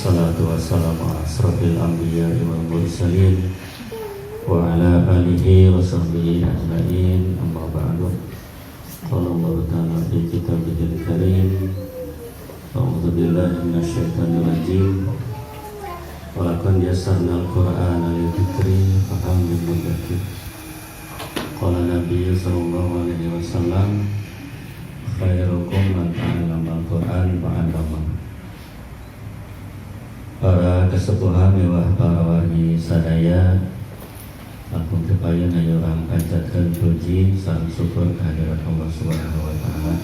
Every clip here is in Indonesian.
Wassalatu wassalamu ala asrafil anbiya'i wal mursalin wa ala alihi wa sahbihi ajma'in, amma ba'du. Qala Allah ta'ala fi kitabihil karim, a'udzu billahi minasyaitonir rajim. Wa laqad yassarnal qur'ana lidhikri fahal min muddakir. Qala Nabi sallallahu alaihi wasallam, khairukum man ta'allama al-Qur'an wa 'allama. Para kesepuhan mewah para wargi sadaya, ampun kepayan ayo orang panjatkan puji sareng syukur kehadirat Allah Subhanahu wa taala.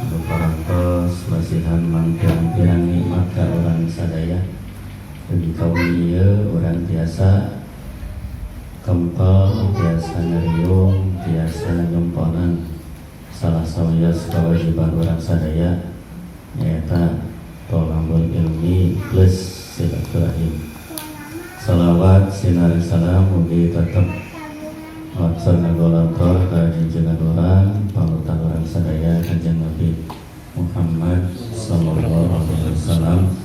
Anu parantos masihan mangpiran-piran nikmat ka urang sadaya. Bagi kaum ieu urang biasa kempel, biasa ngeriung, biasa nyemponan salah sawias kewajiban urang sadaya nyaeta tolabul ilmi plus silaturahim. Salawat sinar salam mugi tetep laksana golontor ka junjungan urang panutan urang sadaya Kanjeng Nabi Muhammad sallallahu alaihi wasallam,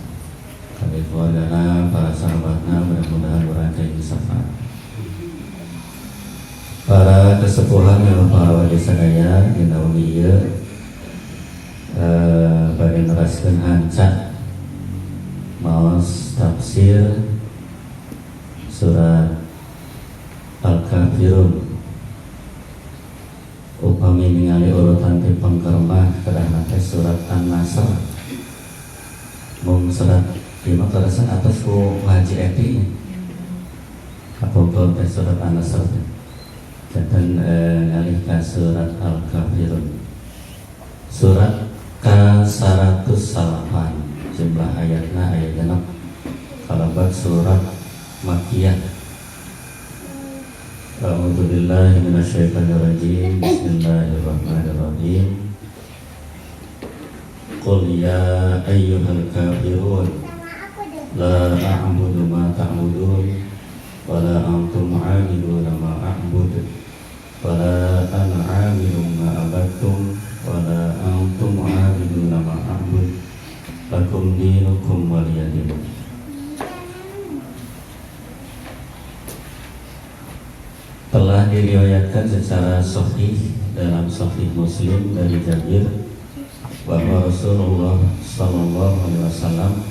kabeh keluargana, para sahabatna, mudah-mudahan urang jadi syafaat. Para kesepuhan yang para wali sadaya dina wengi ieu bagi neraskeun hancak maos tafsir surat Al-Kafirun. Upami ningali urutan ti pangkermah kadang teh surat An-Nasr. Mung surat lima kerasan atas ku ngaji etinya. Kapogol teh surat An-Nasr. Janten ngalih ka surat Al-Kafirun. Surat K108 jumlah ayatna ayat genep kalabat surat Makkiyah. A'udzu billahi minasyaitonir rajim. Bismillahirrahmanirrahim. Qul ya ayyuhal kafirun la a'budu ma ta'budun wa la antum 'abiduna ma a'budu wa la ana 'abidun ma abadtum wala antum a'abiduna ma a'bud lakum dinukum waliyadin. Telah diriwayatkan secara sahih dalam Sahih Muslim dari Jabir bahwa Rasulullah sallallahu alaihi wasallam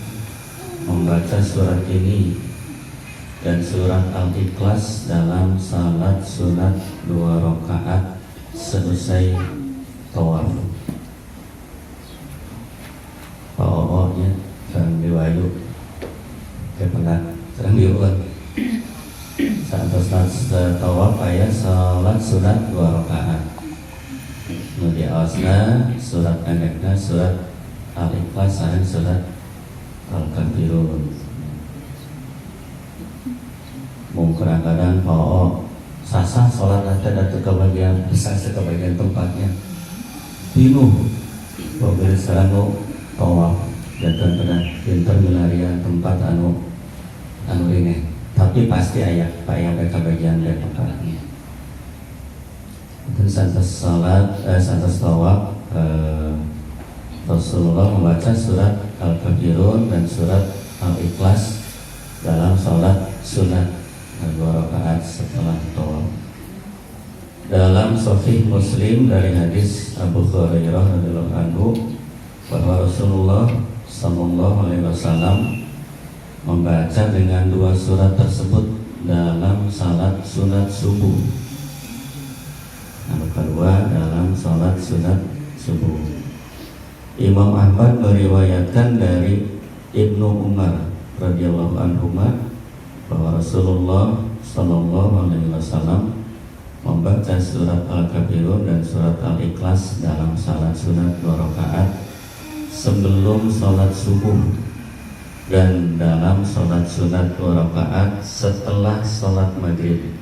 membaca surat ini dan surat Al-Ikhlas dalam salat sunat 2 rakaat selesai tawaf. Nya sareng diwayu kepenat sareng diulang saat tawaf aya salat sunat 2 rakaat. Nu diaosna surat pendekna surat Al-Ikhlas sareng surat Al-Kafirun. Mung kadang-kadang sasah salat teh datu ka bagian bisa ke bagian tempatnya pinuh mobil sarang tawaf jantan pernah pinter milarian tempat anu ini, tapi pasti aya mereka bagian dari tempatnya. Dan santas salat santas tawaf Rasulullah membaca surat Al-Kafirun dan surat Al-Ikhlas dalam salat sunat 2 rakaat setelah tawaf. Dalam Sahih Muslim dari hadis Abu Hurairah radhiyallahu anhu bahwa Rasulullah sallallahu alaihi wasallam membaca dengan 2 surat tersebut dalam salat sunat subuh. Yang kedua dalam salat sunat subuh. Imam Ahmad meriwayatkan dari Ibnu Umar radhiyallahu anhu bahwa Rasulullah sallallahu alaihi wasallam membaca surat Al-Kafirun dan surat Al-Ikhlas dalam salat sunat 2 rakaat sebelum salat subuh dan dalam salat sunat 2 rakaat setelah salat maghrib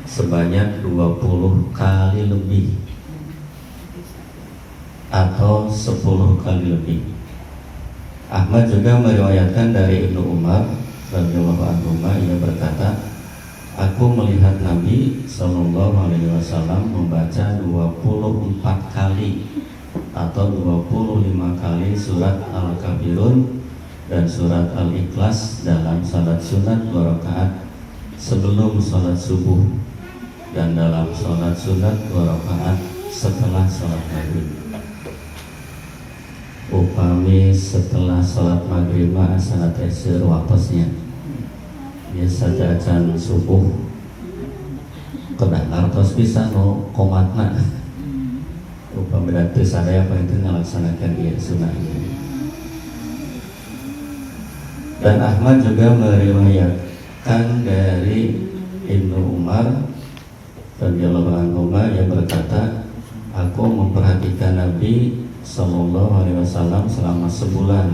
sebanyak 20 kali lebih atau 10 kali lebih. Ahmad juga meriwayatkan dari Ibnu Umar radhiyallahu anhu, ia berkata, aku melihat Nabi sallallahu alaihi wasallam membaca 24 kali atau 25 kali surat Al-Kafirun dan surat Al-Ikhlas dalam salat sunat 2 rakaat sebelum salat subuh, dan dalam salat sunat 2 rakaat setelah salat maghrib. Upami setelah salat maghrib asana tesir waktosnya biasa acan subuh kedah ngartos bisa no komatna upami datu sadaya apa itu melaksanakan dia sunnah ini. Dan Ahmad juga meriwayatkan dari Ibnu Umar radhiyallahu anhu yang berkata, aku memperhatikan Nabi Sallallahu Alaihi Wasallam selama sebulan.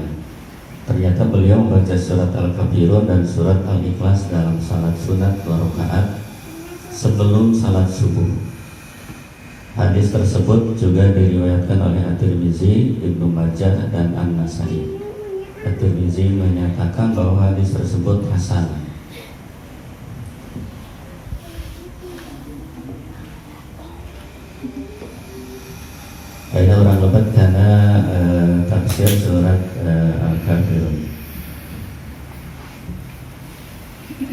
Ternyata beliau membaca surat Al-Kafirun dan surat Al-Ikhlas dalam salat sunat 2 rakaat sebelum salat subuh. Hadis tersebut juga diriwayatkan oleh At-Tirmizi, Ibnu Majah, dan An-Nasai. At-Tirmizi menyatakan bahwa hadis tersebut hasan. Ada orang lebat karena tafsir surat Al-Kafirun.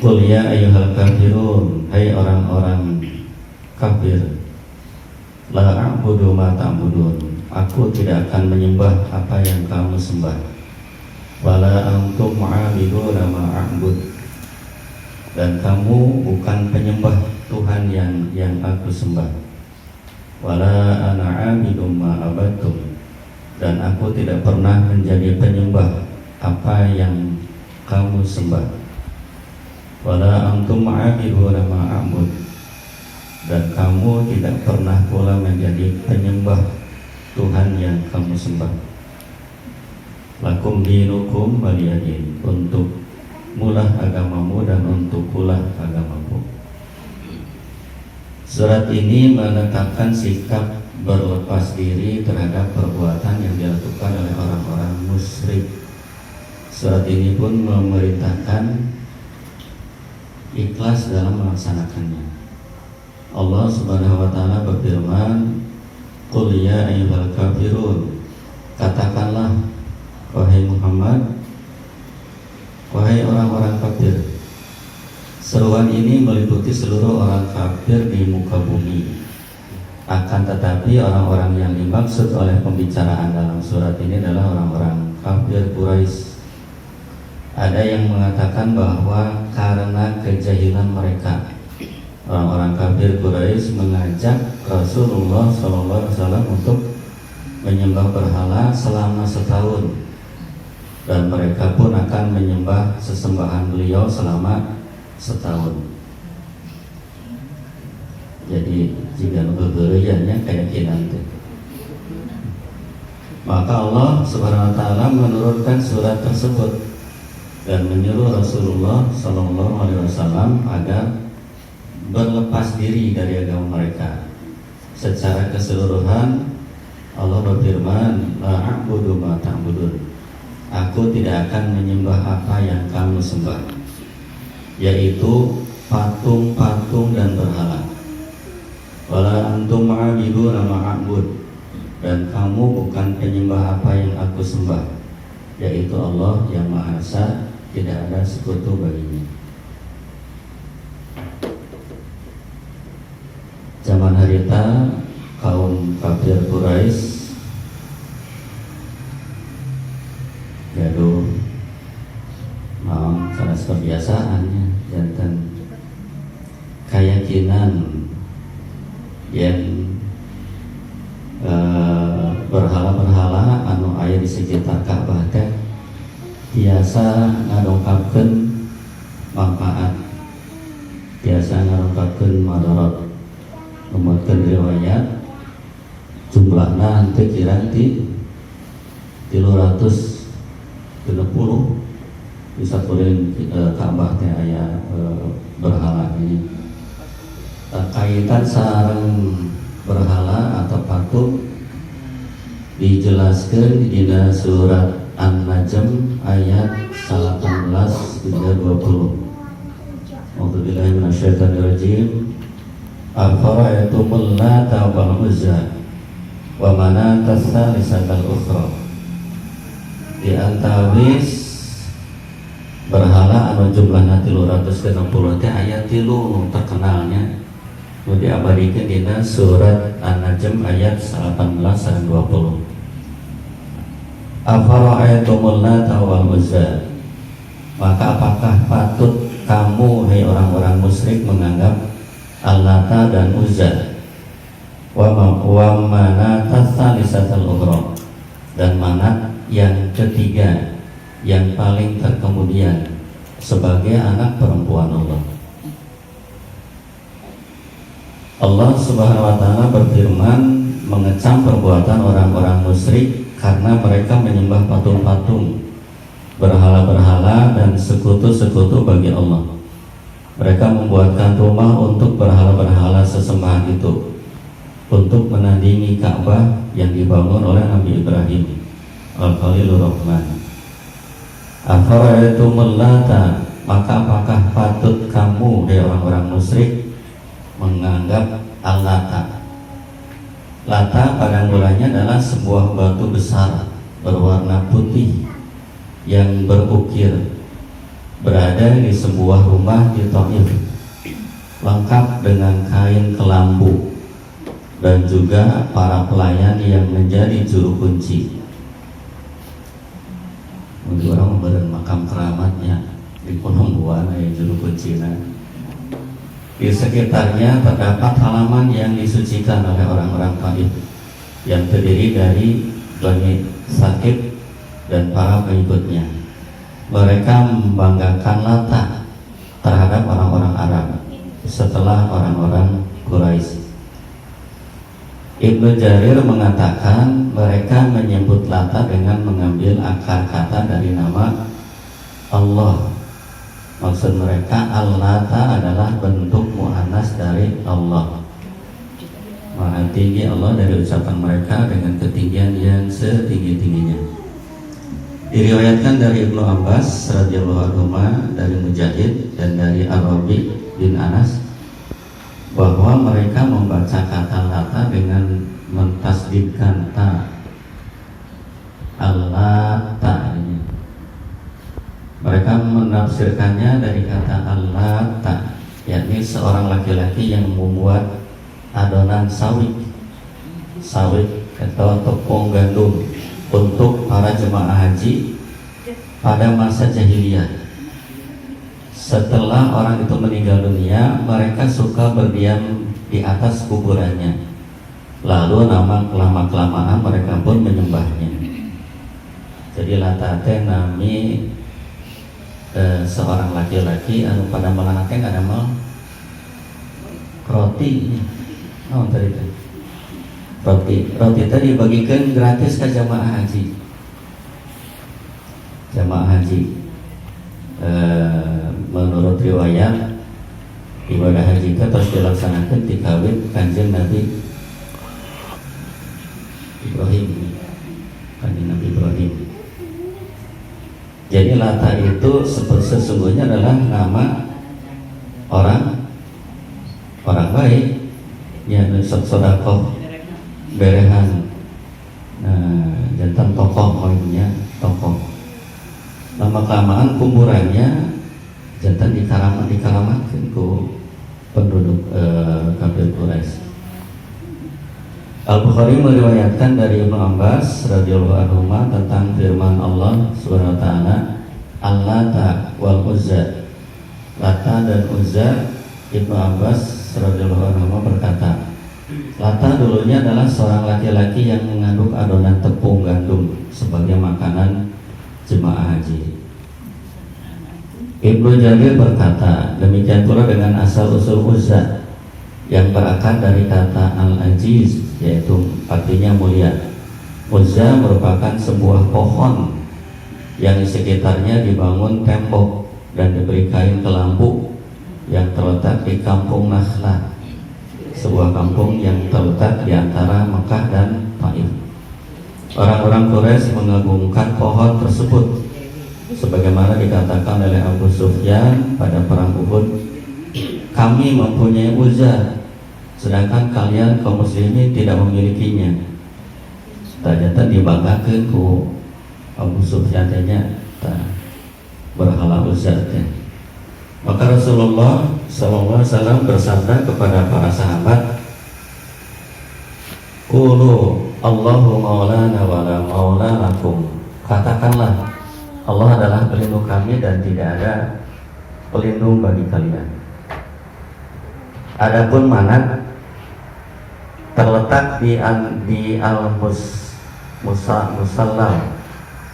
Qul ya ayyuhal kafirun, hai orang-orang kafir, la a'budu ma ta'budun, aku tidak akan menyembah apa yang kamu sembah. Wala antum ma'abiduna ma a'bud, dan kamu bukan penyembah Tuhan yang aku sembah. Wala ana 'abidum ma abadtum, dan aku tidak pernah menjadi penyembah apa yang kamu sembah. Wala antum ma'abiduna ma a'bud, dan kamu tidak pernah pula menjadi penyembah Tuhan yang kamu sembah. Lakum dinukum waliyadin, untuk mulah agamamu dan untuk kulah agamaku. Surat ini menetapkan sikap berlepas diri terhadap perbuatan yang dilakukan oleh orang-orang musyrik. Surat ini pun memerintahkan ikhlas dalam melaksanakannya. Allah Subhanahu wa taala berfirman, "Qul ya ayyuhal kafirun," katakanlah wahai Muhammad, wahai orang-orang kafir. Seruan ini meliputi seluruh orang kafir di muka bumi. Akan tetapi orang-orang yang dimaksud oleh pembicaraan dalam surat ini adalah orang-orang kafir Quraisy. Ada yang mengatakan bahwa karena kejahilan mereka, orang-orang kafir Quraisy mengajak Rasulullah SAW untuk menyembah berhala selama setahun, dan mereka pun akan menyembah sesembahan beliau selama setahun. Jadi jika berberiannya kayak kinanti, maka Allah Subhanahu wa taala menurunkan surat tersebut dan menyuruh Rasulullah SAW agar berlepas diri dari agama mereka secara keseluruhan. Allah berfirman, la a'budu ma ta'budun, aku tidak akan menyembah apa yang kamu sembah, yaitu patung-patung dan berhala. Wala antum ma'abiduna ma a'bud, dan kamu bukan penyembah apa yang aku sembah, yaitu Allah yang Maha Esa, tidak ada sekutu baginya. Zaman harita kaum kafir Quraisy gaduh mau salah kebiasaannya jantan keyakinan yang berhala-berhala anu aya di sekitar Ka'bah teh biasa ngadongkapkeun manfaat, biasa ngadongkapkeun madarat. Membuatkan riwayat jumlahnya nanti kirang di 360 bisa kuring Ka'bah teh aya berhala ini. Kaitan sareng berhala atau patung dijelaskan di surat An-Najm ayat 18 hingga 20. A'udzubillahi minasyaitonirrajim. Afara'aytumul Lata wal Uzza wa Manata tsalitsatal ukhra. Di antawis berhala anu jumlahna 360 teh aya 3 terkenalnya nu diabadikeun dina surat An-Najm ayat 18 dan 20. Afara'aitumul Lata wal Uzza, maka apakah patut kamu hai orang-orang musyrik menganggap Al-Lata dan Uzza wa Manata tsalisatal ukhra, dan Manat yang ketiga yang paling terkemudian sebagai anak perempuan Allah. Allah Subhanahu wa taala berfirman mengecam perbuatan orang-orang musyrik karena mereka menyembah patung-patung, berhala-berhala dan sekutu-sekutu bagi Allah. Mereka membuatkan rumah untuk berhala-berhala sesembahan itu untuk menandingi Ka'bah yang dibangun oleh Nabi Ibrahim Al-Khalilur Rahman. Afara'aitumul Lata, maka apakah patut kamu hai orang-orang musyrik menganggap Al-Lata. Lata pada mulanya adalah sebuah batu besar berwarna putih yang berukir, berada di sebuah rumah di Thaif, lengkap dengan kain kelambu dan juga para pelayan yang menjadi juru kunci. Mungkin orang memberi makam keramatnya di Penungguan yang juru kunci. Di sekitarnya terdapat halaman yang disucikan oleh orang-orang Thaif yang terdiri dari Bani Sakif dan para pengikutnya. Mereka membanggakan Lata terhadap orang-orang Arab setelah orang-orang Quraisy. Ibnu Jarir mengatakan mereka menyebut Lata dengan mengambil akar kata dari nama Allah. Maksud mereka Al-Lata adalah bentuk muannas dari Allah. Maha tinggi Allah dari ucapan mereka dengan ketinggian yang setinggi-tingginya. Diriwayatkan dari Ibnu Abbas radhiyallahu anhu, dari Mujahid dan dari Ar-Rabi bin Anas bahwa mereka membaca kata Lata dengan mentasdidkan ta, Al-Lata. Mereka menafsirkannya dari kata Al-Lata, yakni seorang laki-laki yang membuat adonan sawit atau tepung gandum untuk para jemaah haji pada masa jahiliyah. Setelah orang itu meninggal dunia, mereka suka berdiam di atas kuburannya. Lalu lama-kelamaan mereka pun menyembahnya. Jadi Lata teh nami seorang laki-laki anu pada melanatkan ada mal roti. Tadi itu roti tadi dibagikan gratis ke jamaah haji. Menurut riwayat ibadah haji itu terus dilaksanakan di kawin Kanjeng Nabi Ibrahim. Jadi Lata itu sesungguhnya adalah nama orang baik, ya, sodakoh berehan, jantan tokoh, tokoh. Lama kelamaan kuburannya jantan dikaramatkan ku penduduk kafir Quraisy. Al-Bukhari meriwayatkan dari Ibnu Abbas radhiyallahu anhu tentang firman Allah Subhanahu wa taala, Al-Lata wal Uzza. Lata dan Uzza, Ibnu Abbas radhiyallahu anhu berkata, Lata dulunya adalah seorang laki-laki yang mengaduk adonan tepung gandum sebagai makanan jemaah haji. Ibnu Jarir berkata, demikian pula dengan asal-usul Uzza yang berakar dari kata Al-Aziz, yaitu artinya mulia. Uzza merupakan sebuah pohon yang di sekitarnya dibangun tembok dan diberi kain kelambu yang terletak di kampung Nakhla, sebuah kampung yang terletak di antara Mekah dan Taif. Orang-orang Quraisy mengagungkan pohon tersebut sebagaimana dikatakan oleh Abu Sufyan pada perang Uhud, kami mempunyai Uzza sedangkan kalian kaum muslimin tidak memilikinya. Ternyata dibanggakan ku Abu Sufyan tanya, berhala Uzza. Maka Rasulullah SAW bersabda kepada para sahabat, "Qulu Allahu maulana wa la maula lakum." Katakanlah, Allah adalah pelindung kami dan tidak ada pelindung bagi kalian. Adapun Manat terletak di Musalla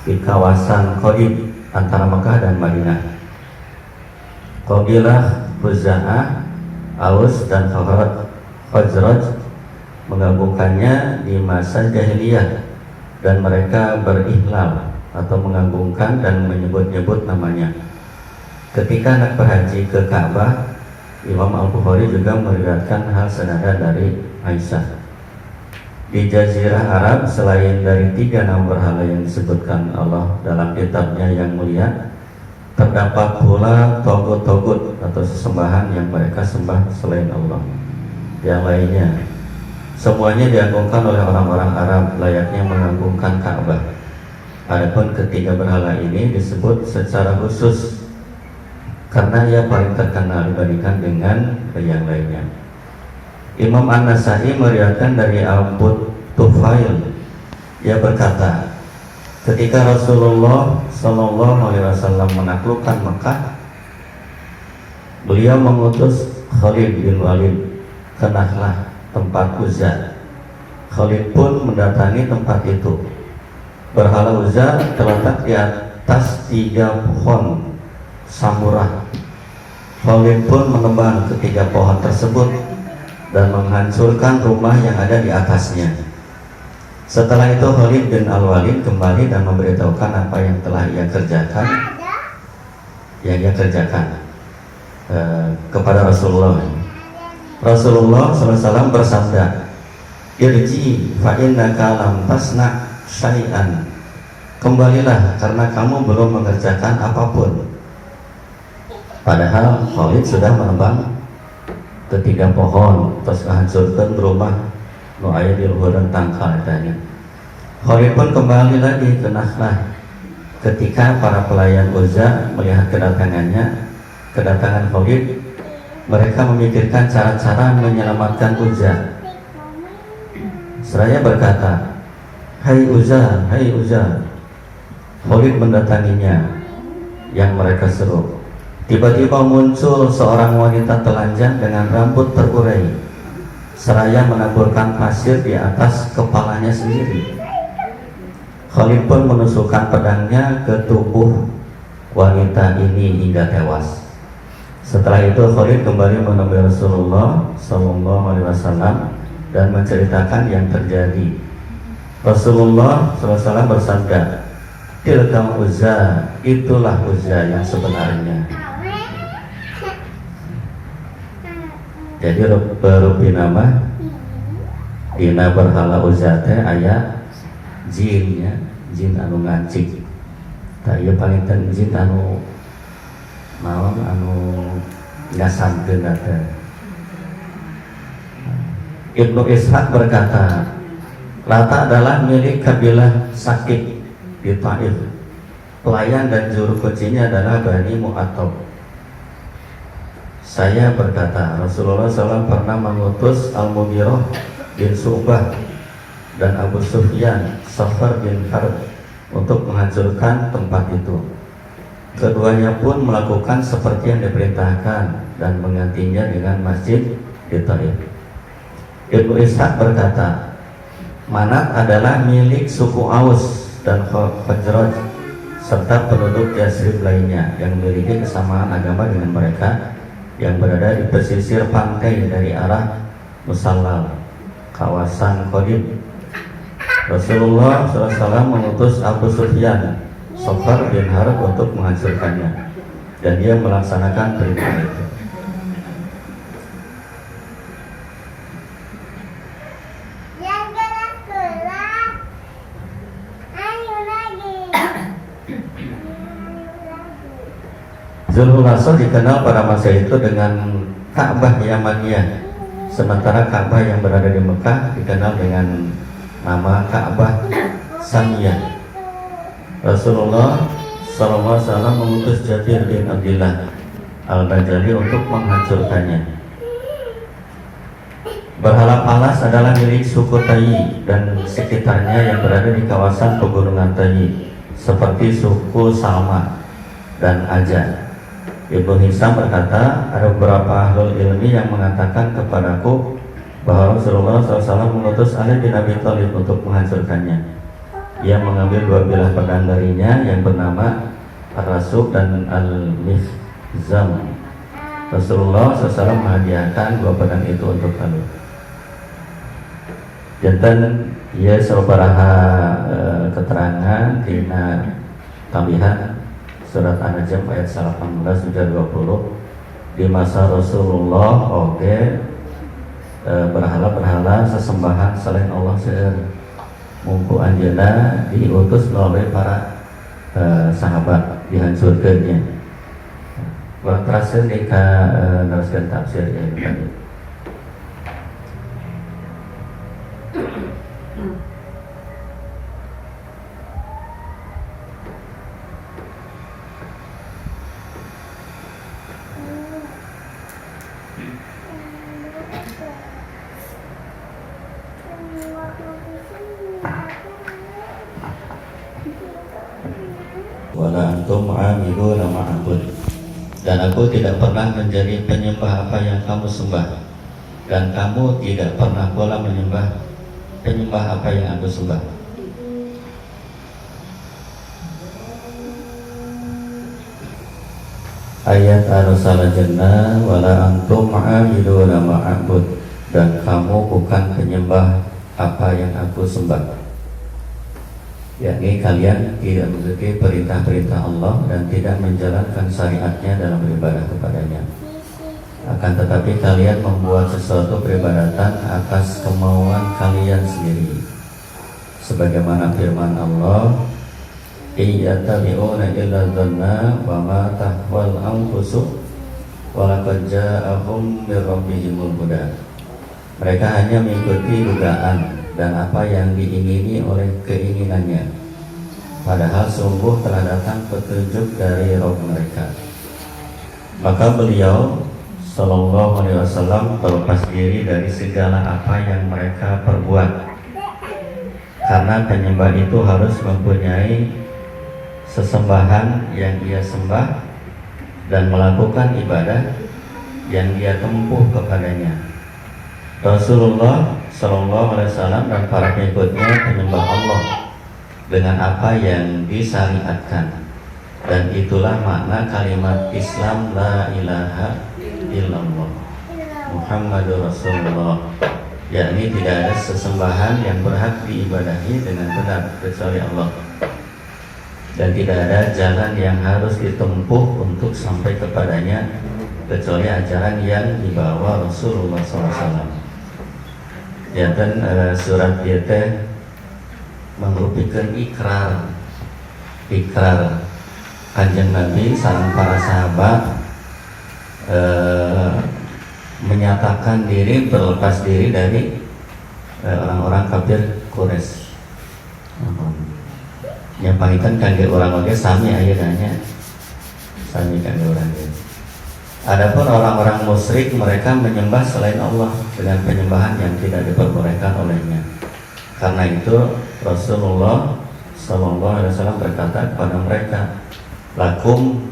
di kawasan Qadib antara Mekah dan Madinah. Qabilah Khuza'ah, Aus dan Khazraj menggabungkannya di masa jahiliyah dan mereka berihlal atau mengagungkan dan menyebut-nyebut namanya. Ketika nak berhaji ke Ka'bah, Imam Al-Bukhari juga meriwayatkan hal senada dari Aisyah. Di Jazirah Arab, selain dari 3 nama berhala yang disebutkan Allah dalam kitabnya yang mulia, terdapat pula togut-togut atau sesembahan yang mereka sembah selain Allah. Yang lainnya, semuanya diagungkan oleh orang-orang Arab layaknya mengagungkan Ka'bah. Adapun ketiga berhala ini disebut secara khusus karena ia paling terkenal dibandingkan dengan yang lainnya. Imam An-Nasai meriwayatkan dari Abu Tufail, ia berkata, ketika Rasulullah SAW menaklukkan Mekah, beliau mengutus Khalid bin Walid ke Nakhlah, tempat Uzza. Khalid pun mendatangi tempat itu. Berhala Uzza terletak di atas 3 pohon samurah. Khalid pun menebang ketiga pohon tersebut dan menghancurkan rumah yang ada di atasnya. Setelah itu Khalid bin Al-Walid kembali dan memberitahukan apa yang telah ia kerjakan, kepada Rasulullah. Rasulullah SAW bersabda, "Irji fa innaka lam tasna' syai'an." Kembalilah karena kamu belum mengerjakan apapun. Padahal Khalid sudah menebang ketiga pohon, terus menghancurkan rumah nu aya di luhureun tangkal tanya. Khalid pun kembali lagi ke Nakhlah. Ketika para pelayan Uzza melihat kedatangan Khalid, mereka memikirkan cara-cara menyelamatkan Uzza. Seraya berkata, "Hai Uzza, hai Uzza." Khalid mendatanginya yang mereka seru. Tiba-tiba muncul seorang wanita telanjang dengan rambut terurai, seraya menaburkan pasir di atas kepalanya sendiri. Khalid pun menusukkan pedangnya ke tubuh wanita ini hingga tewas. Setelah itu Khalid kembali menemui Rasulullah SAW dan menceritakan yang terjadi. Rasulullah SAW bersabda, "Tilka Uzza, itulah Uzza yang sebenarnya." Jadi berupi nama dina berhala Uzza teh aya jinnya, jin anu ngancik. Tah ieu paling ten jin anu naon anu ngasamkeun teh. Ibnu Ishaq berkata, Lata adalah milik kabilah Sakik di Taif. Pelayan dan juru kuncinya adalah Bani Mu'attab. Saya berkata, Rasulullah SAW pernah mengutus Al-Mughirah bin Syu'bah dan Abu Sufyan, Safar bin Harb untuk menghancurkan tempat itu. Keduanya pun melakukan seperti yang diperintahkan dan menggantinya dengan masjid di Taif. Ibnu Ishaq berkata, Manat adalah milik suku Aus dan Khazraj serta penduduk Yasrib lainnya yang memiliki kesamaan agama dengan mereka yang berada di pesisir pantai dari arah Musalla, kawasan Qadib. Rasulullah SAW mengutus Abu Sufyan, Safar bin Harb untuk menghancurkannya, dan dia melaksanakan perintah itu. Zulhulasah dikenal pada masa itu dengan Ka'bah Yamaniyah, sementara Ka'bah yang berada di Mekah dikenal dengan nama Ka'bah Samiyah. Rasulullah sallallahu alaihi wasallam mengutus Jabir bin Abdullah Al-Bajali untuk menghancurkannya. Berhala Palas adalah milik suku Tayyi dan sekitarnya yang berada di kawasan pegunungan Tayyi, seperti suku Salma dan Aja. Ibnu Hisam berkata, ada beberapa ahlul ilmi yang mengatakan kepadaku bahwa Rasulullah SAW mengutus Ali bin Abi Thalib untuk menghancurkannya. Ia mengambil dua bilah pedang darinya yang bernama Ar-Rasuk dan Al-Mihzam. Rasulullah SAW menghadiahkan dua pedang itu untuk Ali. Jantan ia sabaraha keterangan dina tambihan surat An-Najm ayat 18 hingga 20. Di masa Rasulullah berhala-berhala sesembahan selain Allah mungku anjeunna diutus melalui para sahabat dihancurkannya. Terakhir dika neruskan tafsir ya tadi. Wala antum amiluna ma'abud, dan aku tidak pernah menjadi penyembah apa yang kamu sembah, dan kamu tidak pernah pula menyembah apa yang aku sembah. Ayat Ar-Salah Jannah wala antum amiluna ma'abud, dan kamu bukan penyembah apa yang aku sembah, yakni kalian tidak mengikuti perintah-perintah Allah dan tidak menjalankan syariatnya dalam beribadah kepadanya. Akan tetapi kalian membuat sesuatu peribadatan atas kemauan kalian sendiri, sebagaimana firman Allah, iyyatabi'una illa dhanna wa ma tahwal anfusu wa laqad ja'ahum min rabbihimul huda. Mereka hanya mengikuti dugaan dan apa yang diingini oleh keinginannya, padahal sungguh telah datang petunjuk dari Rabb mereka. Maka beliau Sallallahu Alaihi Wasallam berlepas diri dari segala apa yang mereka perbuat, karena penyembah itu harus mempunyai sesembahan yang ia sembah dan melakukan ibadah yang dia tempuh kepadanya. Rasulullah Sallallahu Alaihi Wasallam dan para pengikutnya menyembah Allah dengan apa yang disyariatkan, dan itulah makna kalimat Islam la ilaha illallah Muhammadur Rasulullah, yakni tidak ada sesembahan yang berhak diibadahi dengan benar kecuali Allah, dan tidak ada jalan yang harus ditempuh untuk sampai kepadanya kecuali ajaran yang dibawa Rasulullah SAW. Dan surat dia teh merupakan ikrar Kanjeng Nabi sareng para sahabat menyatakan diri, berlepas diri dari orang-orang kafir Quraisy. Yang pahitan kangge orang oge sami ayeuna sami kangge urang. Adapun orang-orang musyrik, mereka menyembah selain Allah dengan penyembahan yang tidak diperbolehkan olehnya. Karena itu Rasulullah SAW berkata kepada mereka, lakum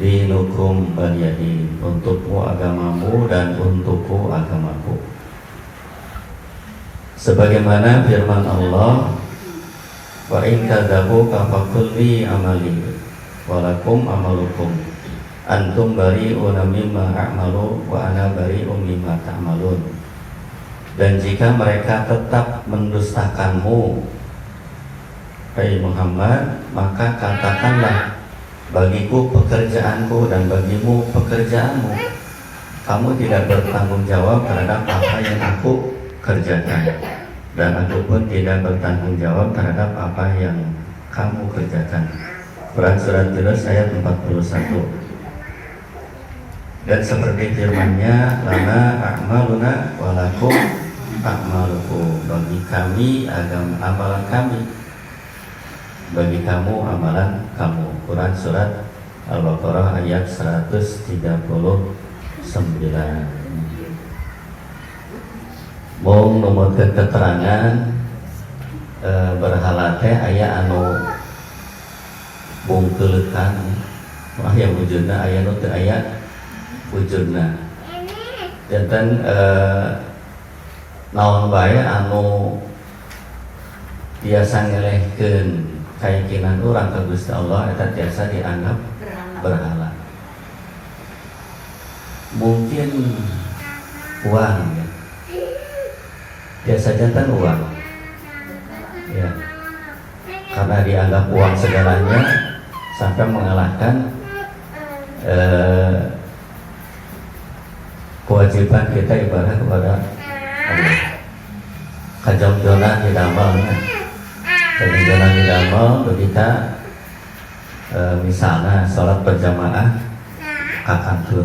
dinukum waliyadin, untukmu agamamu dan untukku agamaku. Sebagaimana firman Allah, wa in kadzabuka faqul li amali wa lakum amalukum antum bari'una mimma a'malu wa ana bari'un mimma ta'malun. Dan jika mereka tetap mendustakanmu, hai Muhammad, maka katakanlah, bagiku pekerjaanku dan bagimu pekerjaanmu. Kamu tidak bertanggung jawab terhadap apa yang aku kerjakan, dan aku pun tidak bertanggung jawab terhadap apa yang kamu kerjakan. Quran surat Yunus ayat 41. Dan seperti firman-Nya, lana a'maluna walakum a'malukum, bagi kami amalan kami bagi kamu amalan kamu. Quran surat Al-Baqarah ayat 139. Mau numutkeun keterangan berhala teh aya anu bungkeulekan aya wujudna, aya nu teu aya wujudna. Janten naon bae anu biasa ngelehkeun kayakinan urang ka Gusti Allah eta tiasa dianggap berhala. Mungkin uang ya. Biasa jantan uang. Ya. Karena dianggap uang segalanya sampai mengalahkan kewajiban kita ibadah kepada Allah. Kajam-jonan didamelnya. Kajam-jonan didamel begitu misalnya sholat berjamaah kakantur.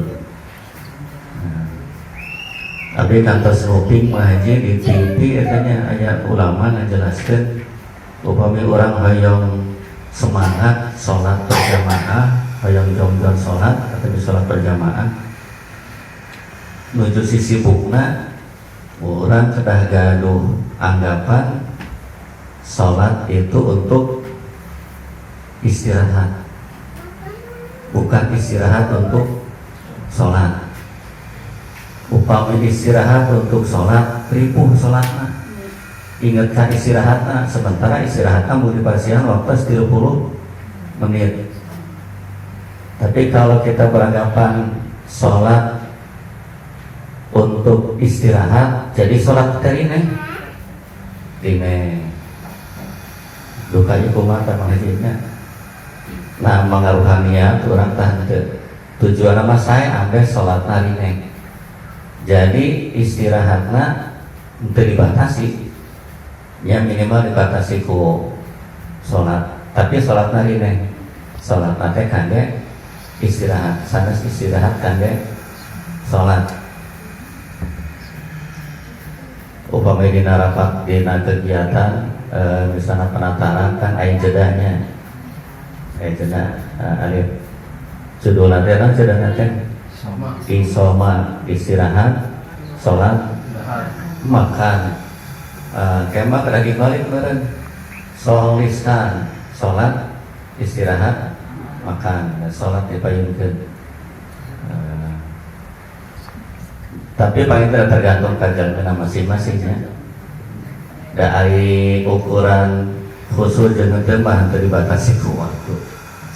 Tapi kantos nguping mahaji di TV katanya ayat ulama ngajelaskeun upami orang hayang semangat sholat berjamaah, hayang jongjon sholat atau sholat berjamaah menuju sisi bukna, orang kedah gaduh anggapan sholat itu untuk istirahat, bukan istirahat untuk sholat. Upami istirahat untuk sholat, ripuh sholatna, ingatkan istirahatna, sementara istirahatna mau dipasihan waktu 30 menit. Tapi kalau kita beranggapan sholat untuk istirahat, jadi sholat terine dukanya kumata mengajinya. Nah mengaruhan niat orang tante tujuan nama saya ambil sholat narine. Jadi istirahatna untuk dibatasi, ya minimal dibatasi ku sholat. Tapi sholat narine, sholat nate kande istirahat, sanes istirahat kande sholat. Upamai dina rapat dina kegiatan misalnya penataran kan aya jedanya, jeda alif judul nanti kan jeda nanti isoma istirahat, sholat, makan. Kemak lagi balik kemarin soliskan sholat, istirahat, makan, dan sholat dipayunkeun. Tapi paling tidak tergantung kajian masing-masingnya. Dari ukuran khusus jeung teu mah teu dibatasi ku waktu.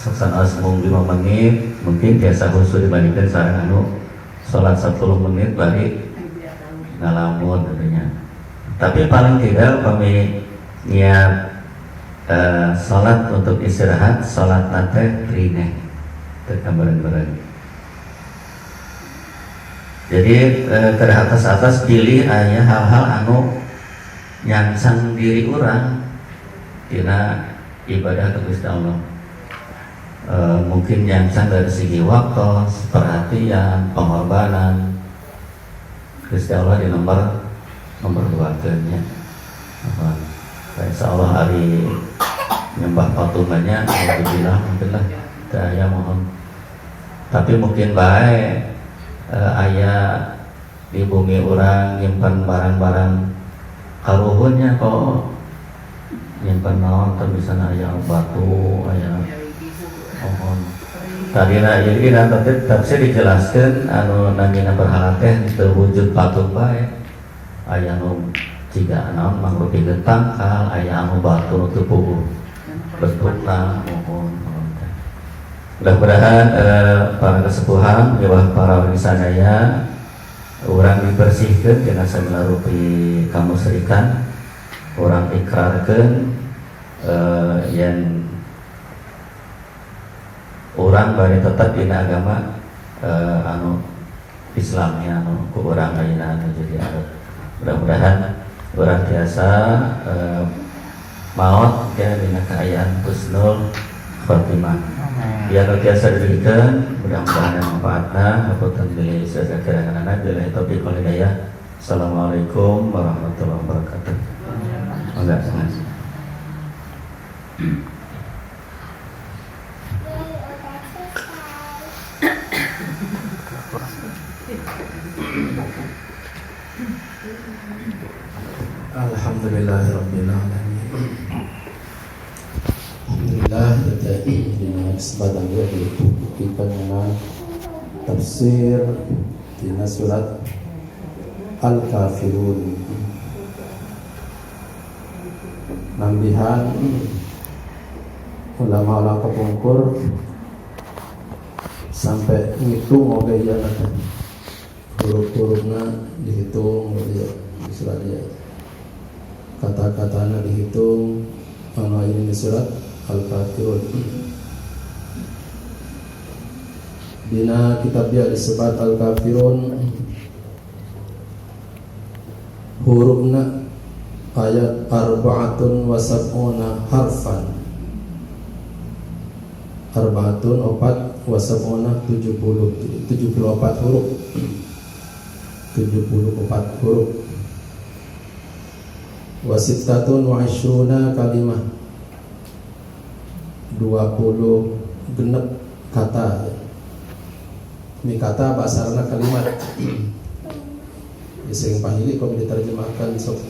Saksan asmung 5 menit, mungkin biasa khusus dibandingkan sareng anu sholat 10 menit bari ngalamun tentunya. Tapi paling tidak kami niat sholat untuk istirahat, sholat nate rine tergambaran-gambaran. Jadi ke atas pilih hanya hal-hal anu nyangsang diri orang dina ibadah ke Gusti Allah. Mungkin nyangsang dari segi waktu, perhatian, pengorbanan. Gusti Allah di nomor 2-nya. Insya Allah hari nyembah patungannya alhamdulillah mungkin lah saya mohon. Tapi mungkin baik ayah di bumi orang nyimpan barang-barang karuhunnya kok nyimpan naon kan bisa aya batu aya mohon tadi jadi nanti tafsir dijelaskan anu namina berhala teh terwujud patung bae aya nu jiga naon mangrupi tangkal aya anu batu teu puguh bentukna mohon. Mudah-mudahan para kesepuhan, para warisanaya, orang dibersihkan dengan segala rupi kamu serikan, orang ikrarkan yang orang bari tetap di agama anu Islamnya anu ku urang ayeuna anu jadi adat. Mudah-mudahan orang biasa maot ya dina kaayaan husnul khotimah. Biar biasa diberikan, mudah-mudahan yang manfaatnya. Hapunten bilih sadaya anak bilih taufiq wal hidayah. Assalamualaikum warahmatullahi wabarakatuh. Enggak sengaja. Alhamdulillahirabbil alamin. Alhamdulillah dengan kesempatan kita dengan tafsir dina surat Al-Kafirun. Nambihan ulama-ulama kepungkur sampai ngitung oke ya huruf-hurufnya dihitung ya surat ya. Kata-katanya dihitung. Ana ini surat Al-Kafirun. Dina kitab dia disebut Al-Kafirun. Hurufna ayat arba'atun wa sab'una harfan. Arba'atun opat wa sab'una 74 huruf. 74 huruf. Wa sittatun wa ishruna kalimah. 20 genep kata. Ini kata bahasa Arab kalimat. Sering pahili kalau diterjemahkan sok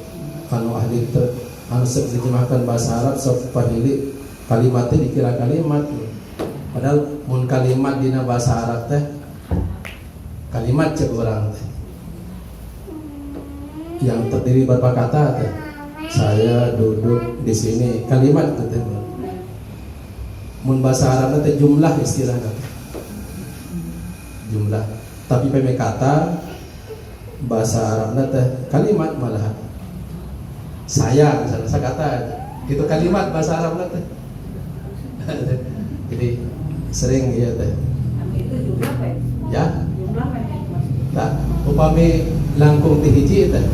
anu ahli anu diterjemahkan bahasa Arab sok pahili kalimatnya dikira kalimat. Padahal mun kalimat dina bahasa Arab teh kalimat cek orang teh. Yang terdiri berapa kata teh? Saya duduk di sini kalimat itu teh. Mun bahasa Arab teh jumlah istilahnya. Jumlah. Tapi peme kata bahasa Arabnya teh kalimat malah. Saya misalnya saya kata itu kalimat bahasa Arabnya teh. Jadi sering ya teh. Itu jumlah apa? Ya. Jumlah apa? Tak, upami langkung di hiji teh.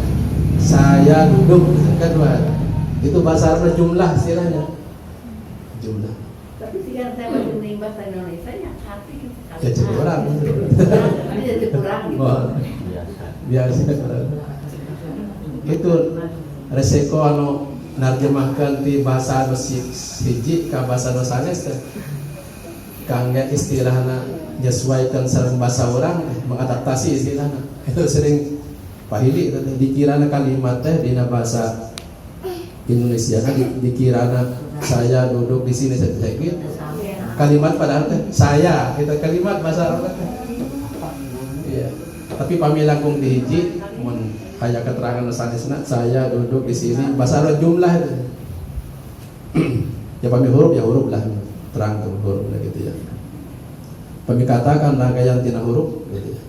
Saya duduk kedua. Itu bahasa Arabnya jumlah istilahnya. Jumlah. Tapi sekarang saya baca bahasa Indonesia yang hati Ya jadi orang. Ini jadi kurang gitu. Biasa. Itu resiko anu narjemahkan di bahasa anu hiji ka bahasa anu sanes teh. Kangge istilahna nyesuaikan sareng bahasa orang mengadaptasi istilahna. Itu sering pahili itu dikirana kalimat teh dina bahasa Indonesia kan dikirana saya duduk di sini gitu. Kalimat padahal teh saya kita kalimat bahasa Arab teh. Iya. Tapi pamilangkung di hiji mun aya keterangan sanesna saya duduk di sini bahasa Arab jumlah itu. Ya pami huruf ya huruf lah terang tuh huruf lah gitu ya. Pami katakan rangkaian tina huruf gitu ya.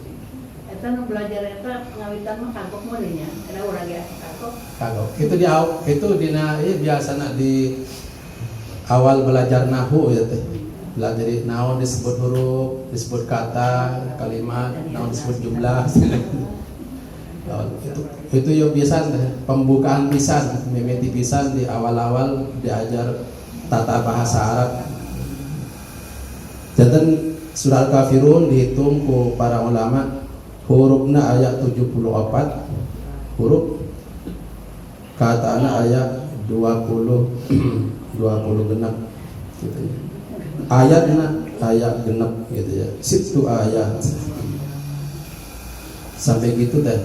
Eta nu belajar eta ngawitan mah kagok meureun nya. Kada urang ge kagok. Kagok. Itu dina ieu biasana di awal belajar nahwu ya teh. Belajar naon disebut huruf, disebut kata, kalimat, naon disebut jumlah. Itu yo biasa pembukaan pisan, mimiti pisan di awal-awal diajar tata bahasa Arab. Janten surah Al-Kafirun dihitung ku para ulama hurufna ayat 74 huruf, katana ayat 20 genap gitu ya. Ayatna ayat genap gitu ya. Situ ayat. Sampai gitu teh.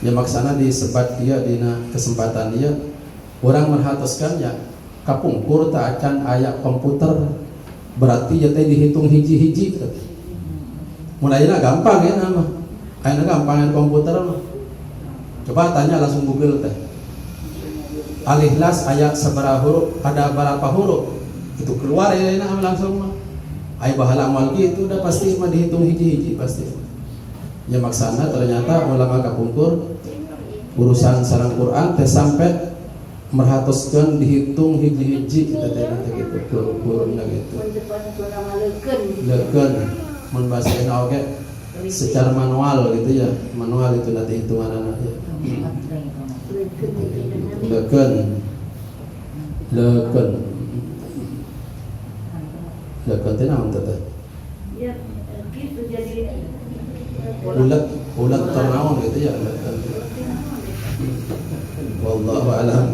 Ya maksana disebat dia dina kesempatan dia orang merhatuskan ya kapungkur tak akan ayat komputer berarti ya teh dihitung hiji-hiji gitu. Mulainya gampang ya nama. Ayeuna gampang komputer mah. Coba tanya langsung Google teh. Al-Ikhlas ayat seberapa huruf, ada berapa huruf? Itu keluar ya langsung mah. Ai bahala amal itu udah pasti mah dihitung hiji-hiji pasti. Ya maksana ternyata ulama kapungkur urusan sareng Quran teh sampai merhatuskeun dihitung hiji-hiji kita teh gitu hurufna gitu. Leukeun mun bahasa oge secara manual gitu ya. Manual itu nanti hitunganna ya. Leukeun teh naon teh? Ya gitu jadi ulat ternaon gitu ya. Wallahu a'lam.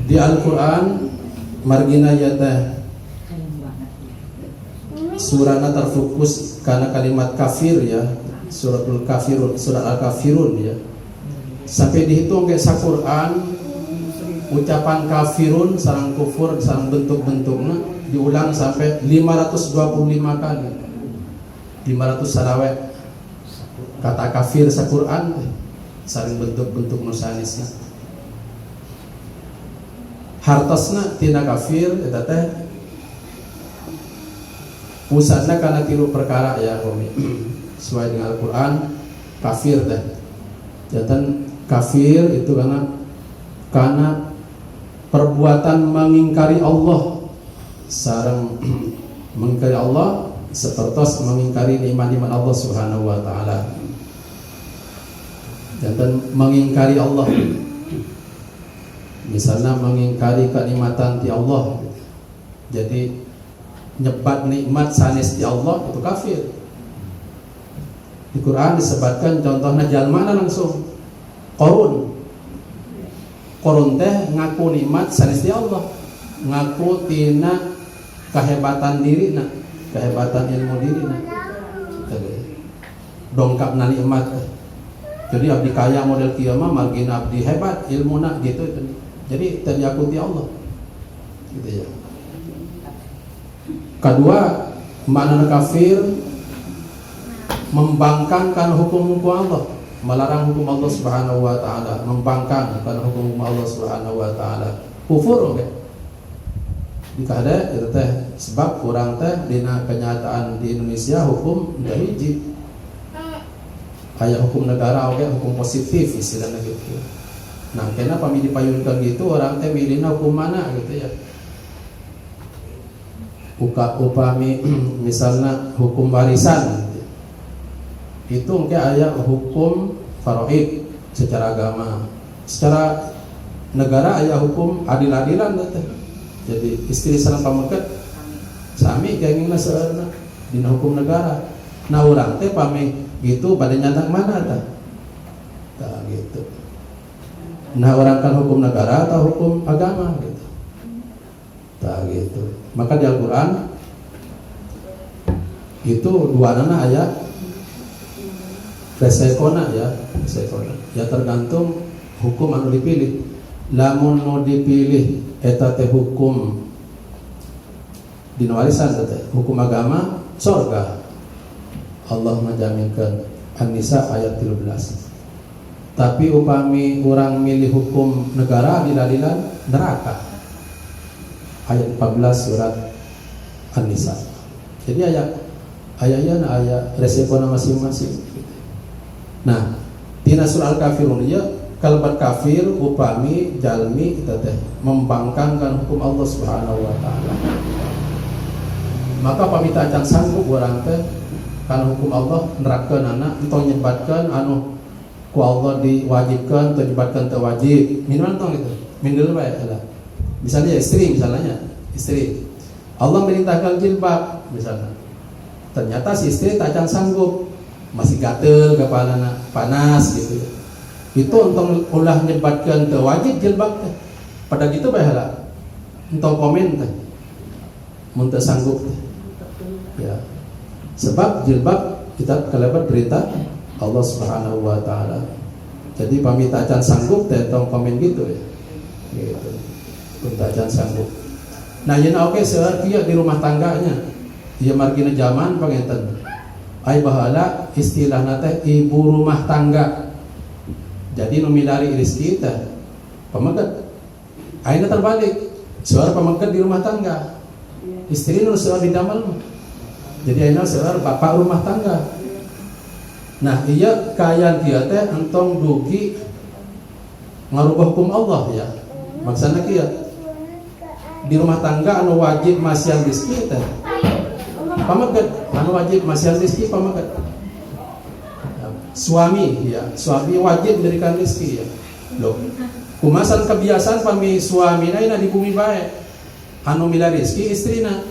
Di Al-Qur'an margina ya teh surana terfokus karena kalimat kafir ya. suratul kafirun, surat al-kafirun ya. Sampai dihitung kayak Al-Quran, ucapan kafirun sareng kufur sareng bentuk-bentuknya diulang sampai 525 kali. 500 salawe kata kafir sa-Quran sareng bentuk-bentuk nusanisna. Hartosna tina kafir eta teh pusatna kana tilu perkara ya Romi. Sesuai dengan Al-Quran kafir teh. Jantan kafir itu karena perbuatan mengingkari Allah, sareng mengingkari Allah seperti mengingkari nikmat-nikmat Allah Subhanahu wa taala. Jantan mengingkari Allah. Misalnya mengingkari kenikmatan di Allah. Jadi nyebat nikmat sanes di Allah itu kafir. Di Quran disebutkan contohnya jalmana langsung Korun teh ngaku nikmat sanes di Allah, ngaku tina kehebatan dirina, kehebatan ilmu dirina, dongkapna nikmat. Jadi abdi kaya model kieu mah margin abdi hebat ilmuna gitu. Jadi teryakuti Allah, gitu ya. Kedua, makna kafir membangkangkan hukum-hukum Allah, melarang hukum Allah Subhanahu wa taala, membangkangkan hukum Allah Subhanahu wa taala. Kufur oke. Jika ada itu teh sebab kurang teh dina kenyataan di Indonesia hukum dari hiji. Kayak hukum negara oke, hukum positif istilahnya gitu. Nah, kenapa kami dipayunkan gitu orang teh milihna hukum mana gitu ya. Upami misalnya hukum warisan itu mungkin aya hukum faraid secara agama, secara negara aya hukum adil-adilan teh. Jadi istri sareng pameket sami kengingna seueurna dina hukum negara. Nah urang teh pami gitu pada nyandak mana tah? Tah gitu. Nah orang kan hukum negara atau hukum agama gitu. Tah gitu. Maka di Al-Qur'an itu dua nana ayat resekona ya, resekona. Ya tergantung hukum anu dipilih. Lamun nu dipilih eta teh hukum dina warisan teh, hukum agama surga. Allah menjaminkan An-Nisa ayat 13. Tapi upami orang milih hukum negara adil-adilan neraka. Ayat 14 surat An-Nisa. Jadi ayat resekona masing-masing. Nah, tina surah Al-Kafirun ya kalimat kafir upami jalmi kita teh membangkangkan hukum Allah Subhanahu wa taala. Maka pamita acan sanggup urang teh kana hukum Allah nerapkeun anak entong nyebatkeun anu ku Allah diwajibkan atau nyebatkeun teu wajib. Minimal entong gitu. Minimal bae lah. Misalnya istri Allah merintahkan jilbab misalnya. Ternyata si istri tak acan sanggup, masih gatel kepalana panas gitu. Itu untuk ulah nyebatkan teu wajib jilbab teh. Pada gitu bae heula. Entong komen teh. Mun teu sanggup teh. Ya. Sebab jilbab kita kelebat berita Allah Subhanahu wa taala. Jadi pamita acan sanggup teh entong komen gitu ya. Gitu. Pun acan sanggup. Nah, yeuna oke seueur kieu di rumah tangganya. Ieu margina zaman panginten. Ai baheula istilahna teh ibu rumah tangga. Jadi nu milari rezeki teh pameket. Ayeuna terbalik. Seueur pameket di rumah tangga. Istri nu seueur di damel. Jadi ayeuna seueur bapak rumah tangga. Nah, ieu kaayaan kieu teh entong dugi ngarubah hukum Allah ya. Maksudna kieu di rumah tangga anu wajib masihan rezeki teh pameket, anu wajib masihan rezeki pameket. Suami wajib memberikan rezeki ya. Loh, kumasan kebiasaan pami suamina ina di bumi bae. Anu mila rezeki istrina.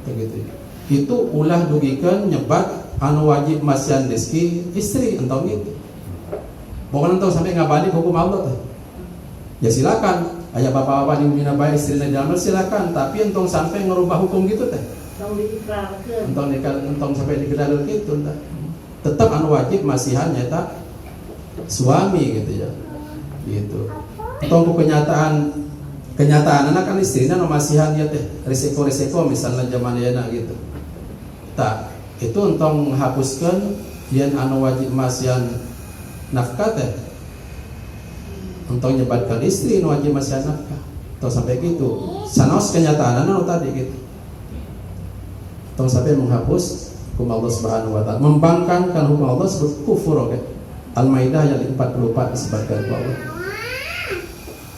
Begitu. Itu ulah dugikeun nyebat anu wajib masihan rezeki istri entong gitu. Pokoknya entong sampai ngabalik hukum Allah teh. Ya silakan. Ayah bapak-bapak di bumi bae istrina dalam silakan, tapi entong sampai ngerubah hukum gitu teh. Entong sampai digelar gitu teh. tetap anu wajib masihan nyata suami gitu ya. Gitu. Tunggu kenyataan anak kan istrinya no masihan ya teh resiko misalnya zaman yana gitu. Tak, itu untuk menghapuskan yang anu wajib masihan nafkah teh. Untuk nyebatkan istri anu wajib masihan nafkah. Tong sampai gitu. Sanos kenyataan anu tadi gitu. Tong sampai menghapus hukum Allah Subhanahu wa taala, membangkangkan hukum Allah sebut kufur, oke. Al-Maidah ayat 44 disebutkan Allah.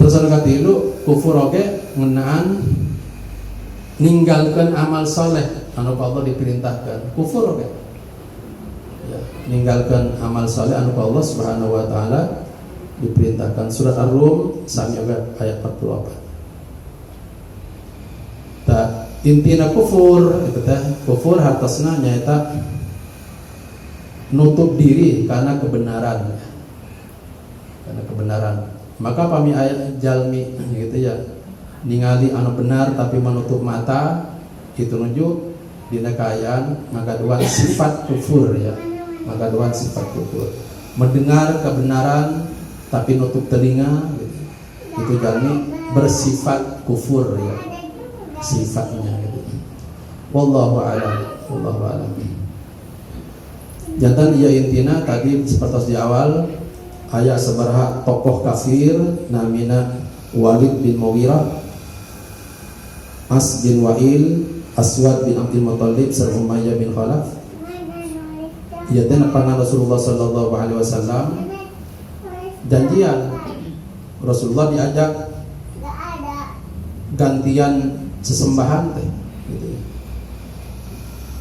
Terus anu katilu kufur oke ngeunaan ninggalkan amal soleh anu Allah diperintahkan. Kufur oke. Ya, ninggalkan amal soleh anu Allah Subhanahu wa taala diperintahkan. Surat Ar-Rum sami ayat 44. Tak intina kufur itu teh kufur hartosna nyaeta nutup diri karena kebenaran. Maka pami ayat jalmi gitu ya, ningali anu benar tapi menutup mata, itu nunjuk dina kaayaan magaduan sifat kufur ya. Magaduan sifat kufur. Mendengar kebenaran tapi nutup telinga gitu. Itu jalmi bersifat kufur ya. Sifatnya gitu. Wallahu a'lam. Jantan iya intina tadi seperti di awal ayat seberha tokoh kafir namina Walid bin Mughirah, As bin Wa'il, Aswad bin Abdul Muttalib serta Umayyah bin Khalaf. Ia pernah Rasulullah sallallahu alaihi wasallam janjian Rasulullah diajak gantian sesembahan teh gitu.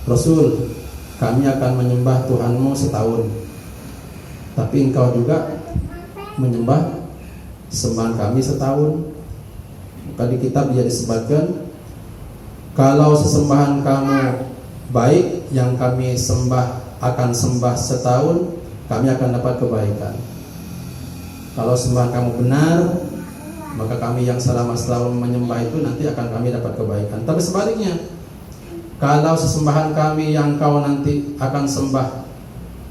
Rasul, kami akan menyembah Tuhanmu setahun, tapi engkau juga menyembah sembahan kami setahun. Maka di kitab dia disebutkan, kalau sesembahan kamu baik, yang kami akan sembah setahun, kami akan dapat kebaikan. Kalau sembahan kamu benar, maka kami yang selama setahun menyembah itu nanti akan kami dapat kebaikan. Tapi sebaliknya, kalau sesembahan kami yang kau nanti akan sembah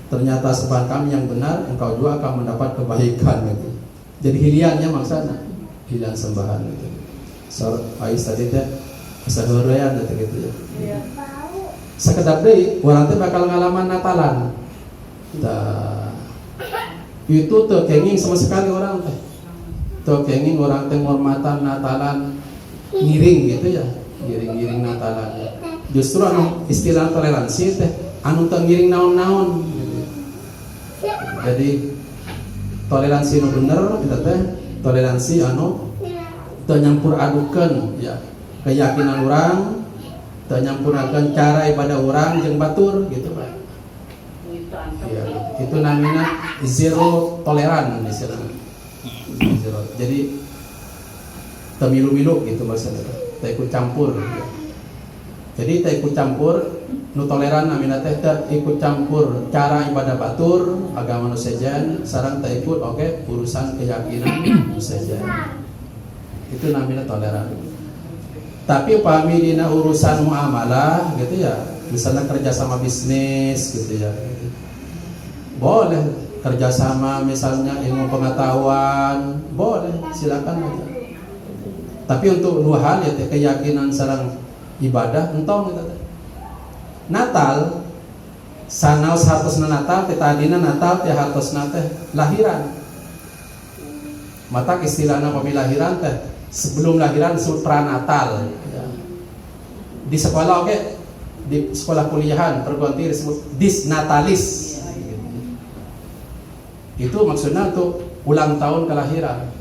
ternyata sembahan kami yang benar, engkau juga akan mendapat kebaikan gitu. Jadi hiliannya maksudnya hilian sembahan gitu. Surat Ais tadi teh sahurian gitu ya. Iya. Sekedar deui urang teh bakal ngalaman Natalan. Tah. Itu teu kenging sama sekali orang teh. Teu kenging orang teh hormatan Natalan ngiring gitu ya. Ngiring Natalan. Justru anu istilah toleransi teh anu teu ngiring naon-naon gitu. Jadi toleransi nu bener kita teh toleransi anu teu nyampur adukeun ya keyakinan urang, teu nyampurakeun cara ibadah urang jeung batur gitu Pak. Ya, itu namanya zero toleran istilahnya. Zero. Jadi teu milu-milu gitu maksudnya. Teu ikut campur. Gitu. Jadi teu ikut campur nu toleran namina teh teu ikut campur cara ibadah batur agama nu sejen sareng teu ikut oke urusan keyakinan nu sejen. Itu namanya toleran. Tapi upami dina urusan muamalah gitu ya, misalnya kerjasama bisnis gitu ya, boleh kerjasama misalnya ilmu pengetahuan, boleh silakan aja. Tapi untuk dua hal ya keyakinan sareng ibadah entong gitu. Natal sanaos hartosna Natal teh tadina Natal teh hartosna teh lahiran. Mata istilahna pamilahiran teh sebelum lahiran disebut pranatal ya. Di sekolah oke, di sekolah kuliahan perguruan tinggi disebut disnatalis ya, gitu. Itu maksudnya untuk ulang tahun kelahiran.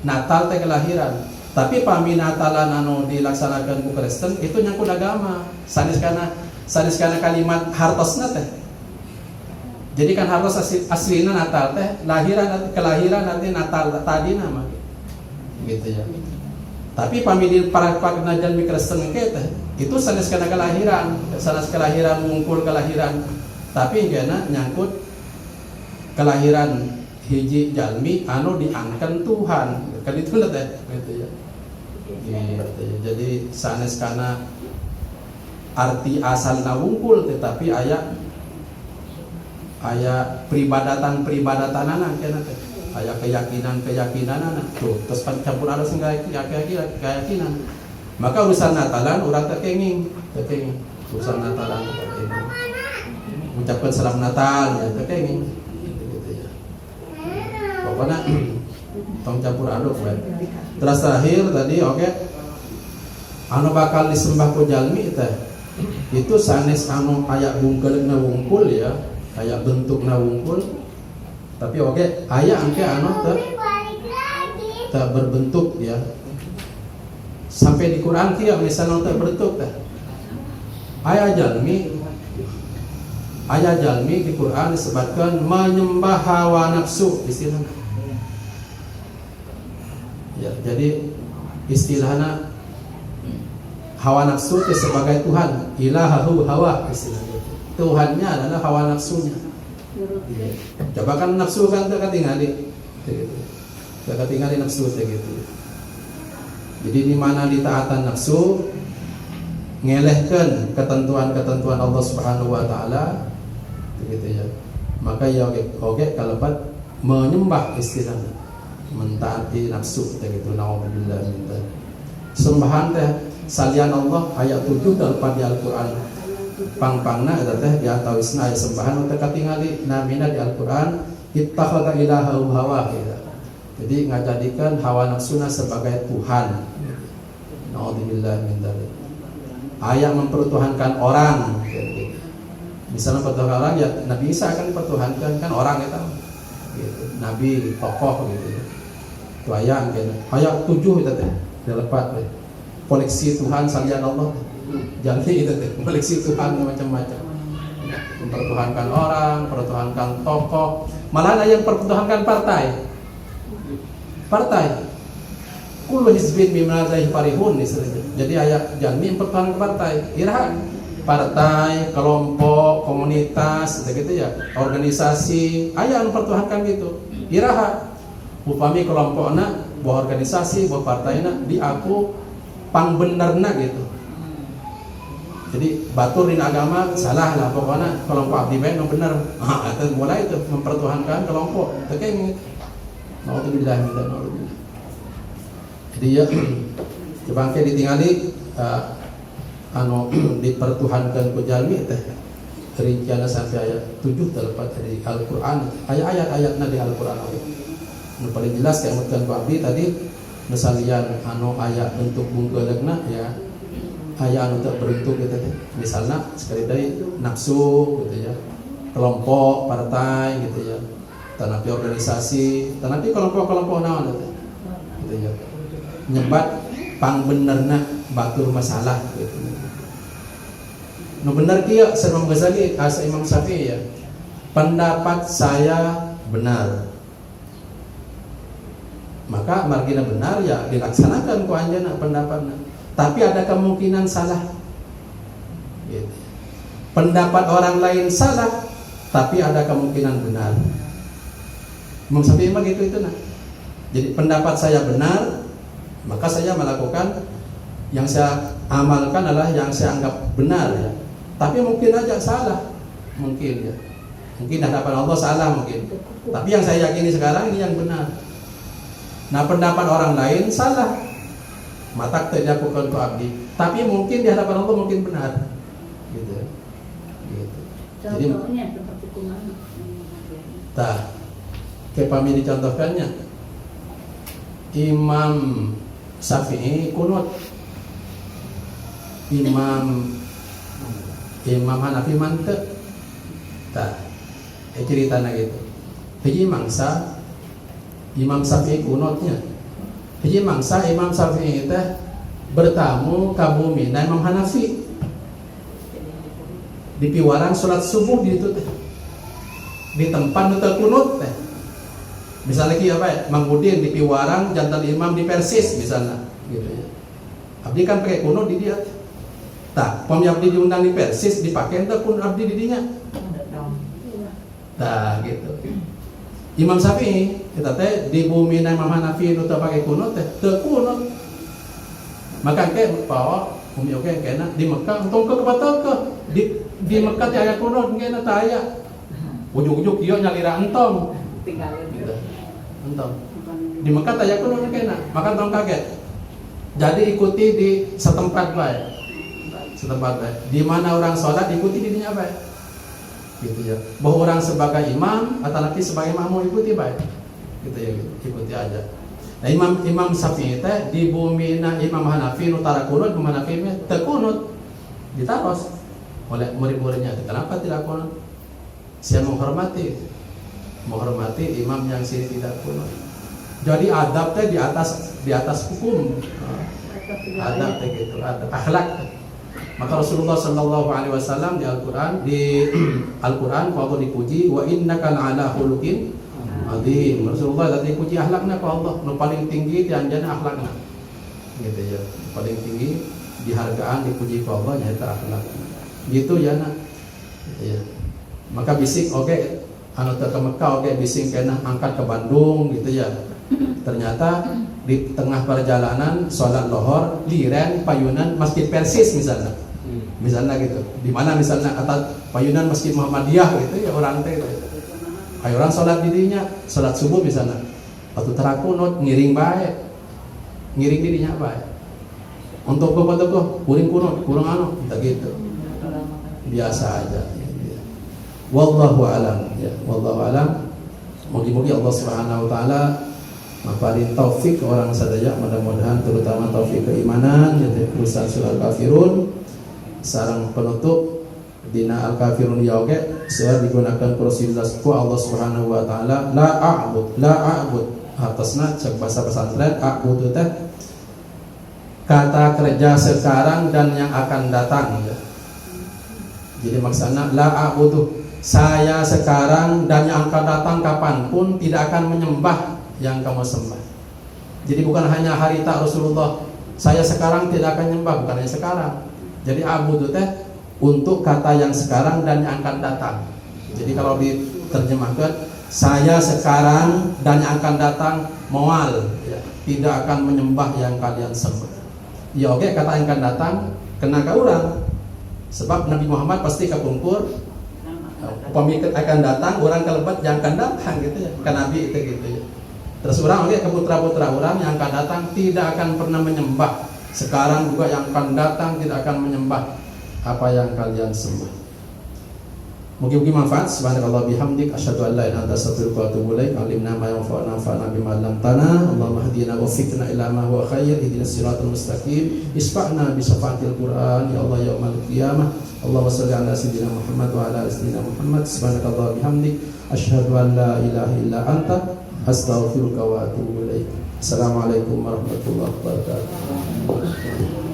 Natal teh kelahiran. Tapi pami Natalan anu dilaksanakan ku Kristen itu nyangkut agama. Sanes kana kalimat hartosna teh. Jadi kan hartos aslina Natal teh kelahiran nanti Natal tadi nama gitu ya. Tapi pamili para jalmi Kristen teh itu sanes kana kelahiran mungkul kelahiran. Tapi enggeuna nyangkut kelahiran hiji jalmi anu diangken Tuhan. Kan itu teh gitu ya. Gitu. Jadi sanes kana arti asalna wungkul tetapi aya aya peribadatan anak kena teh, aya keyakinan anak tuh terus campur ada sing keyakinan. Maka urusan Natalan urang teh kenging urusan Natalan teh kenging mengucapkan salam Natal ya teh kenging gitu ya. Pokoknya tong campur aduk we. Terus terakhir tadi oke. Anu bakal disembah ku jalmi teh itu sanes anu aya bungkeulna wungkul ya, aya bentukna wungkul. Tapi oke, aya engke anu teu berbentuk ya. Sampai di Quran kieu misalna teu berbentuk teh. Aya jalmi di Quran disebutkan menyembah hawa nafsu istilahna. Ya, jadi istilahna hawa nafsu itu sebagai Tuhan, ilahahu hawa istilahnya. Tuhannya adalah hawa nafsunya. Coba kan nafsu kan terketinggali, terketinggali nafsu gitu. Jadi di mana ditaatan nafsu, ngelehkan ketentuan-ketentuan Allah Subhanahu Wa Taala, gitu ya. Maka ya oke kalebat menyembah istilahnya, mentaati nafsu, gitu. Nauzubillah min dzalik. Sembahan teh salian Allah ayat 7 terdapat di Al-Quran. Pang-pangna eta teh di atawisna aya sembahan teh katingali namina di Al-Quran ittakhadha ilahahu hawa gitu. Jadi ngajadikan hawa nafsuna sebagai Tuhan. Nauzubillah min dzalik. Ayat mempertuhankan orang gitu. Misalnya pertuhankan orang ya Nabi Isa akan dipertuhankan kan orang itu gitu. Nabi tokoh gitu. Itu ayat gitu. Ayat 7 itu teh dilepat deh. Koleksi Tuhan salian Allah. Jangan itu teh koleksi Tuhan macam-macam. Mempertuhankan orang, mempertuhankan tokoh, malah ada yang mempertuhankan partai. Kullu hizbin bima ladaihim farihun istilahnya. Jadi ayat jangan mempertuhankan partai. Iraha partai, kelompok, komunitas, gitu ya, organisasi, ayat mempertuhankan gitu. Iraha upami kelompokna, buah organisasi, buah partainya diaku pang benerna gitu. Jadi batur di agama salah lah pokoknya kelompok abdi bae nu bener. Itu mulai itu mempertuhankan kelompok. Tekeng naudzubillah min dzalik. Jadi ya coba ke ditingali anu dipertuhankan ku jalmi teh rinciana sampai ayat 7 terdapat dari Al-Qur'an. Ayat-ayatna di Al-Qur'an. Nu paling jelas kayak mutan ku abdi tadi misalian anu aya bentuk bungkeulna ya aya anu teu berbentuk gitu teh. Misalna sekali deui nafsu gitu ya. Kelompok, partai gitu ya. Tanapi organisasi, tanapi kelompok-kelompok naon teh. Gitu ya. Nyebat pang benerna batur masalah gitu. Nu bener kieu Imam Ghazali, Imam Syafi'i ya. Pendapat saya benar. Maka margina benar ya dilaksanakan ku anjeunna pendapatna. Tapi ada kemungkinan salah. Gitu. Pendapat orang lain salah, tapi ada kemungkinan benar. Imam Syafi'i mah gitu itu nah. Jadi pendapat saya benar, maka saya melakukan yang saya amalkan adalah yang saya anggap benar ya. Tapi mungkin aja salah, mungkin ya. Mungkin hadapan Allah salah mungkin. Tapi yang saya yakini sekarang ini yang benar. Nah pendapat orang lain salah, matak tidak dilakukan ku abdi. Tapi mungkin di hadapan Allah mungkin benar, gitu. Gitu. Contohnya seperti kumaha? Tah, kepami dicontohkannya. Imam Syafi'i kunut, Imam Hanafi mantep. Tah, ceritanya gitu. Hiji mangsa Imam Syafi'i kunutnya. Hiji mangsa Imam Syafi'i teh bertamu ka bumi Imam Hanafi. Di piwarang salat subuh di itu teh. Di tempat nu teu kunut teh. Misalnya kieu apa? Mang Budin di piwarang jantan imam di Persis misalnya gitu ya. Abdi kan pakai kunut di dia. Tah, pam abdi diundang di Persis dipake teh kun abdi di dinya. Tah gitu. Imam Syafi'i kita teh di bumi Imam Hanafi nu teu pake kunut teh teu kunut. Maka ke bawa bumi oke kena di Mekah untung ke kebatal ke di Mekah teh aya kunut engke teh aya. Ujuk-ujuk dia nyalira entong. Tinggalin Gitu. Entong. bukan Di Mekah tanya kunut kena, maka tong kaget. Jadi ikuti di setempat baik. Setempat baik. Di mana orang sholat ikuti di dinya baik. Gitu ya. Bahwa orang sebagai imam atau lagi sebagai makmum ikuti baik. Gitu ya, ikuti aja. Nah, Imam Syafi'i teh di bumi Imam Hanafi nutara kunut, Imam Hanafi teu kunut. Ditaros oleh murid-muridnya. Kenapa tidak kunut? Saya menghormati imam yang sini tidak kunut. Jadi adab teh di atas hukum. Adab teh gitu, adab akhlak. Maka Rasulullah sallallahu alaihi wasallam di Al-Qur'an kalau dipuji wa innaka la'ala khuluqin adzim. Rasulullah tadi puji akhlakna ku Allah, nu paling tinggi di anjeunna akhlakna. Gitu ya. Paling tinggi dihargaan dipuji ku Allah nyaeta akhlak. Gitu ya nak. Gitu ya. Maka bisik oke anu teu ke Mekah oke bising kena angkat ke Bandung gitu ya. Ternyata di tengah perjalanan sholat lohor liren payunan Masjid Persis misalnya. Misalnya gitu. Di mana misalnya atas payunan Masjid Muhammadiyah gitu ya orang teh. Ayo orang sholat dirinya, sholat subuh misalnya. Waktu terakunut ngiring baik. Ngiring dirinya baik. Untuk tokoh kuring kunut, kurang anu, tak gitu. Biasa aja. Wallahu alam ya, wallahu alam. Mugi-mugi Allah Subhanahu wa taala maparin taufik ke orang sadaya, mudah-mudahan terutama taufik keimanan jadi perusahaan surah Al-Kafirun sareng penutup dina Al-Kafirun ya oge saya digunakan prosedur ku Allah Subhanahu wa taala la a'bud atasna cek bahasa pesantren a'bud teh kata kerja sekarang dan yang akan datang ya. Jadi maksudnya la a'budu saya sekarang dan yang akan datang kapanpun tidak akan menyembah yang kamu sembah. Jadi bukan hanya harita Rasulullah saya sekarang tidak akan menyembah, bukan hanya sekarang. Jadi abudu teh untuk kata yang sekarang dan yang akan datang. Jadi kalau diterjemahkan saya sekarang dan yang akan datang moal ya, tidak akan menyembah yang kalian sembah. Ya oke kata yang akan datang kena ke orang. Sebab Nabi Muhammad pasti kepungkur pemikir akan datang, orang kelebat yang akan datang gitu ya. Kan Nabi itu gitu ya. Terus orang lihat ke putra-putra orang yang akan datang tidak akan pernah menyembah. Sekarang juga yang akan datang tidak akan menyembah apa yang kalian sembah. Mugi-mugi manfaat. Subhanakallah bihamdik asyhadu an la ilaha illa anta astaghfiruka wa atubu ilaik. Alimna ma yanfa'una wanfa'na bima 'allamtana. Allahumma hdina wa fikna ila ma huwa khair. Ihdinas siratal mustaqim. Isfa'na bi syafaatil Qur'an ya Allah yaumil qiyamah. Allahumma shalli ala sayyidina Muhammad wa ala ali sayyidina Muhammad. Subhanakallah bihamdik asyhadu an la ilaha illa anta astaghfiruka wa atubu ilaik. Assalamualaikum warahmatullahi wabarakatuh.